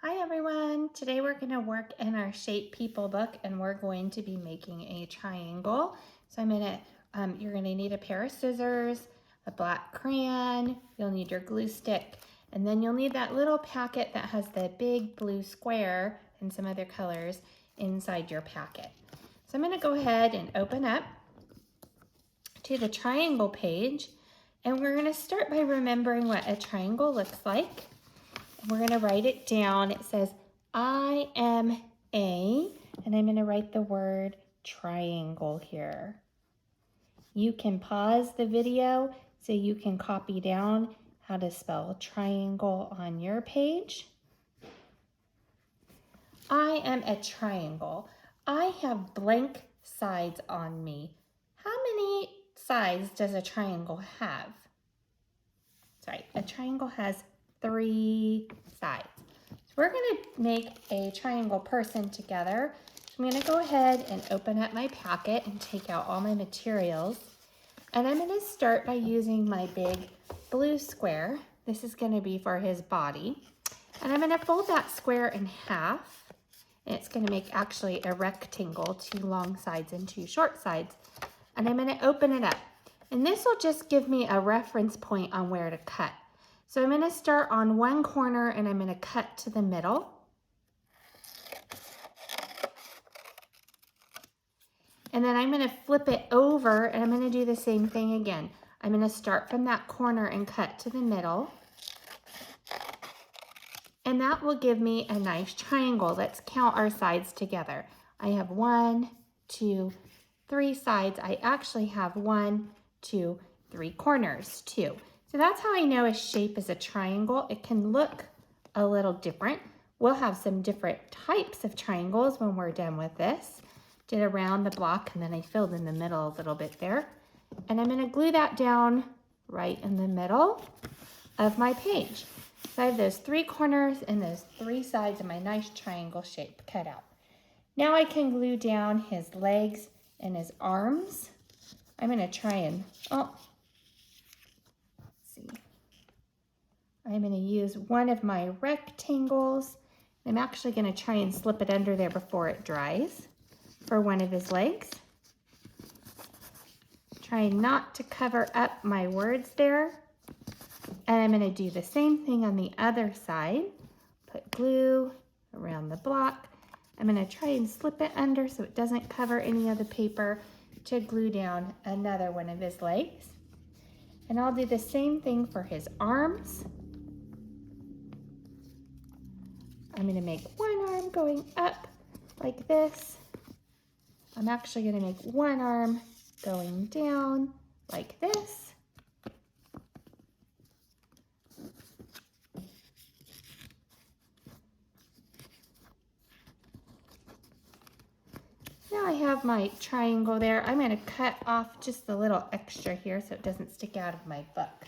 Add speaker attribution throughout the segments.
Speaker 1: Hi everyone! Today we're going to work in our Shape People book and we're going to be making a triangle. So you're going to need a pair of scissors, a black crayon, you'll need your glue stick, and then you'll need that little packet that has the big blue square and some other colors inside your packet. So I'm going to go ahead and open up to the triangle page, and we're going to start by remembering what a triangle looks like. We're going to write it down. It says I am a, and I'm going to write the word triangle here. You can pause the video so you can copy down how to spell triangle on your page. I am a triangle. I have blank sides on me. How many sides does a triangle have? Sorry, a triangle has 3 sides. So we're going to make a triangle person together. So I'm going to go ahead and open up my packet and take out all my materials. And I'm going to start by using my big blue square. This is going to be for his body. And I'm going to fold that square in half. And it's going to make actually a rectangle, 2 long sides and 2 short sides. And I'm going to open it up. And this will just give me a reference point on where to cut. So I'm going to start on one corner and I'm going to cut to the middle. And then I'm going to flip it over and I'm going to do the same thing again. I'm going to start from that corner and cut to the middle. And that will give me a nice triangle. Let's count our sides together. I have 1, 2, 3 sides. I actually have 1, 2, 3 corners too. So that's how I know a shape is a triangle. It can look a little different. We'll have some different types of triangles when we're done with this. Did around the block and then I filled in the middle a little bit there. And I'm going to glue that down right in the middle of my page. So I have those 3 corners and those 3 sides of my nice triangle shape cut out. Now I can glue down his legs and his arms. I'm going to try and, let's see. I'm going to use one of my rectangles. I'm actually going to try and slip it under there before it dries for one of his legs. Trying not to cover up my words there. And I'm going to do the same thing on the other side. Put glue around the block. I'm going to try and slip it under so it doesn't cover any of the paper to glue down another one of his legs. And I'll do the same thing for his arms. I'm going to make one arm going up like this. I'm actually going to make one arm going down like this. Now I have my triangle there. I'm going to cut off just a little extra here so it doesn't stick out of my book.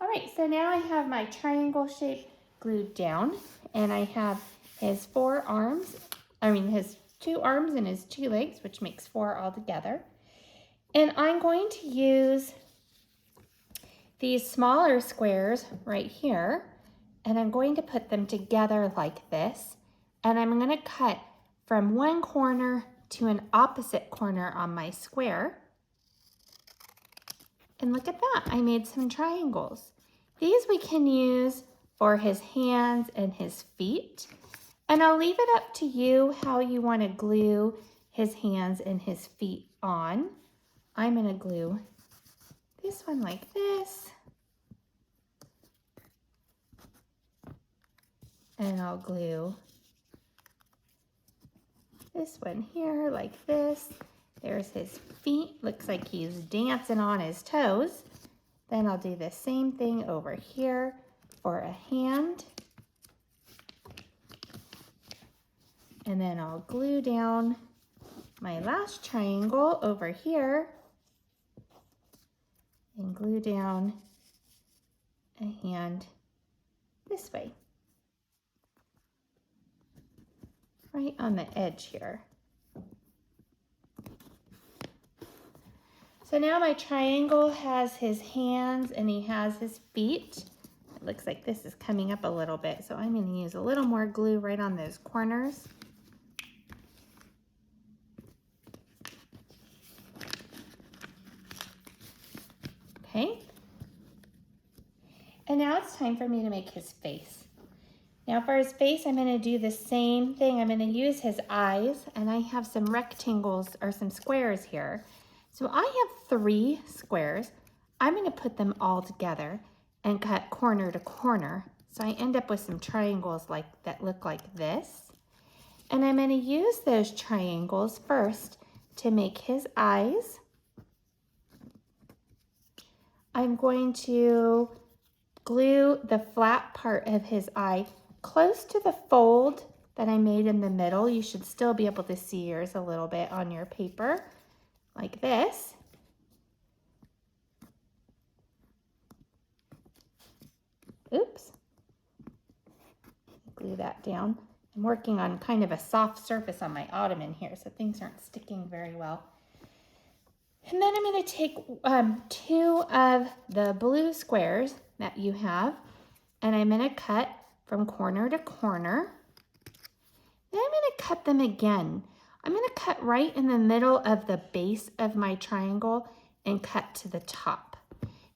Speaker 1: All right, so now I have my triangle shape glued down and I have his 4 arms, his 2 arms and his 2 legs, which makes 4 altogether. And I'm going to use these smaller squares right here and I'm going to put them together like this. And I'm going to cut from one corner to an opposite corner on my square. And look at that, I made some triangles. These we can use for his hands and his feet. And I'll leave it up to you how you want to glue his hands and his feet on. I'm going to glue this one like this. And I'll glue this one here like this. There's his feet. Looks like he's dancing on his toes. Then I'll do the same thing over here for a hand. And then I'll glue down my last triangle over here and glue down a hand this way. Right on the edge here. So now my triangle has his hands and he has his feet. looks like this is coming up a little bit, so I'm going to use a little more glue right on those corners. Okay. And now it's time for me to make his face. Now for his face, I'm going to do the same thing. I'm going to use his eyes, and I have some rectangles or some squares here. So I have 3 squares. I'm going to put them all together and cut corner to corner. So I end up with some triangles that look like this. And I'm going to use those triangles first to make his eyes. I'm going to glue the flat part of his eye close to the fold that I made in the middle. You should still be able to see yours a little bit on your paper, like this. Oops. Glue that down. I'm working on kind of a soft surface on my ottoman here, so things aren't sticking very well. And then I'm going to take 2 of the blue squares that you have, and I'm going to cut from corner to corner. Then I'm going to cut them again. I'm going to cut right in the middle of the base of my triangle and cut to the top.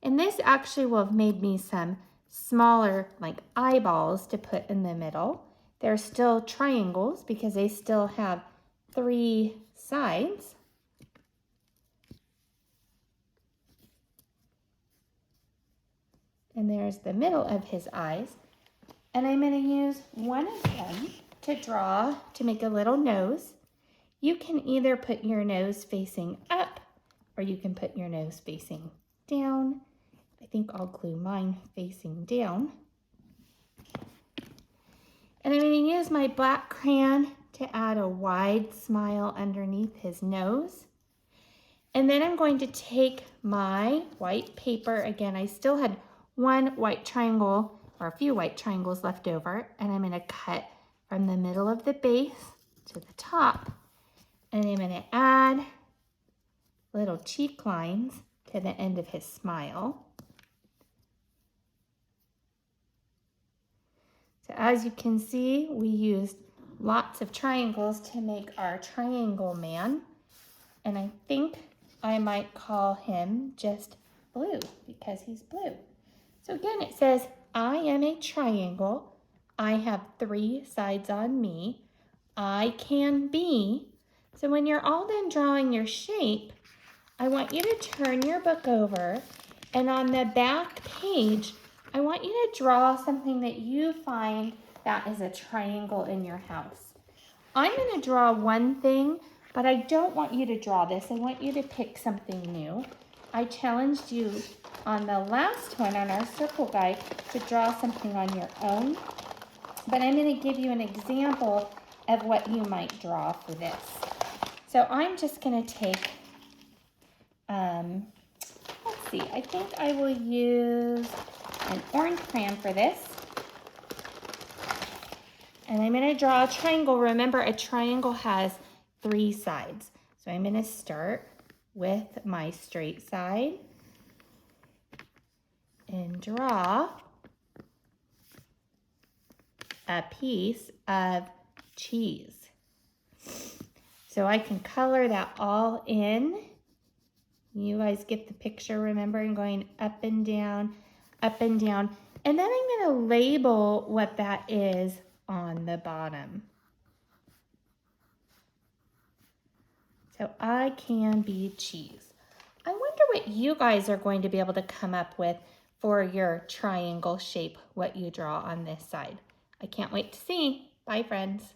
Speaker 1: And this actually will have made me some smaller like eyeballs to put in the middle. They're still triangles because they still have 3 sides. And there's the middle of his eyes. And I'm going to use one of them to make a little nose. You can either put your nose facing up or you can put your nose facing down. I think I'll glue mine facing down. And I'm going to use my black crayon to add a wide smile underneath his nose. And then I'm going to take my white paper. Again, I still had one white triangle or a few white triangles left over, and I'm going to cut from the middle of the base to the top, and I'm going to add little cheek lines to the end of his smile. So as you can see, we used lots of triangles to make our triangle man, and I think I might call him just Blue because he's blue. So again, it says, I am a triangle. I have 3 sides on me. I can be. So when you're all done drawing your shape, I want you to turn your book over, and on the back page, I want you to draw something that you find that is a triangle in your house. I'm going to draw one thing, but I don't want you to draw this. I want you to pick something new. I challenged you on the last one on our circle guide to draw something on your own, but I'm going to give you an example of what you might draw for this. So I'm just going to take, let's see, I think I will use an orange crayon for this. And I'm going to draw a triangle. Remember, a triangle has 3 sides. So I'm going to start with my straight side and draw a piece of cheese. So I can color that all in. You guys get the picture, remember, I'm going up and down, up and down. And then I'm going to label what that is on the bottom. So I can be cheese. I wonder what you guys are going to be able to come up with for your triangle shape, what you draw on this side. I can't wait to see. Bye, friends.